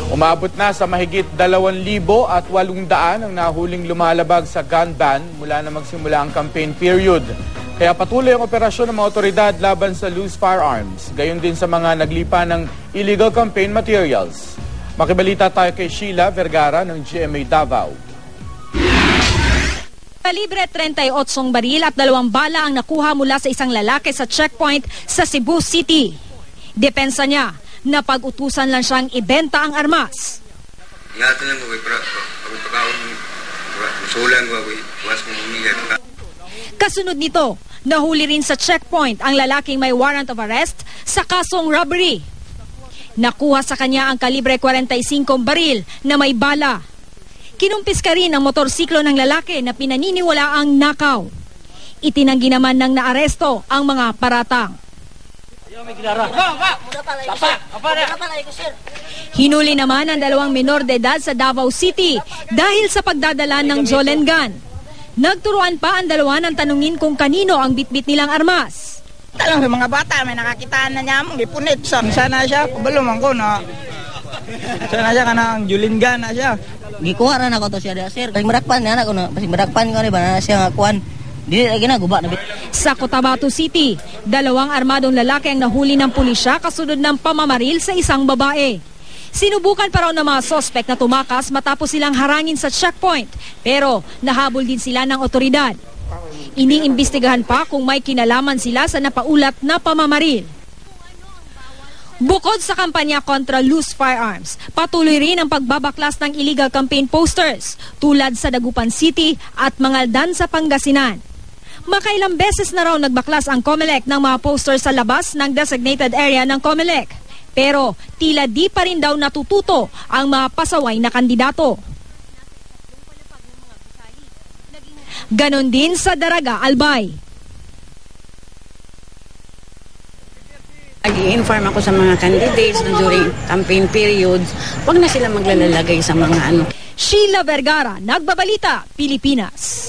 Umabot na sa mahigit 2,800 ang nahuling lumalabag sa gun ban mula na magsimula ang campaign period. Kaya patuloy ang operasyon ng mga otoridad laban sa loose firearms, gayon din sa mga naglipa ng illegal campaign materials. Makibalita tayo kay Sheila Vergara ng GMA Davao. Kalibre 38 baril at 2 bala ang nakuha mula sa isang lalaki sa checkpoint sa Cebu City. Depensa niya, napag-utusan lang siyang ibenta ang armas. Kasunod nito, nahuli rin sa checkpoint ang lalaking may warrant of arrest sa kasong robbery. Nakuha sa kanya ang kalibre 45 baril na may bala. Kinumpis ka rin ang motorsiklo ng lalaki na pinaniniwala ang nakaw. Itinanggi naman ng naaresto ang mga paratang. Hinuli naman ang 2 menor de edad sa Davao City dahil sa pagdadala ng Jolen gun. Nagturuan pa ang dalawa ng tanungin kung kanino ang bitbit nilang armas. Talang mga bata, may nakakitaan na niya mong ipunit. Sana siya, pabalumang ko na. Sana siya kanang Jolen gun na siya. Gikuha na ako to siya, sir. Kasi marakpan na ako na. Kasi marakpan ko na siya nga kuhan. Di lagi na guba na. Sa Cotabato City, 2 armadong lalaki ang nahuli ng pulisya kasunod ng pamamaril sa isang babae. Sinubukan pa raw ng mga sospek na tumakas matapos silang harangin sa checkpoint. Pero nahabol din sila ng otoridad. Iniimbestigahan pa kung may kinalaman sila sa napaulat na pamamaril. Bukod sa kampanya kontra loose firearms, patuloy rin ang pagbabaklas ng illegal campaign posters tulad sa Dagupan City at Mangaldan sa Pangasinan. Makailang beses na raw nagbaklas ang COMELEC ng mga posters sa labas ng designated area ng COMELEC. Pero tila di pa rin daw natututo ang mga pasaway na kandidato. Ganon din sa Daraga, Albay. Nag-i-inform ako sa mga candidates na during campaign periods, huwag na sila maglalagay sa mga Sheila Vergara, Nagbabalita, Pilipinas.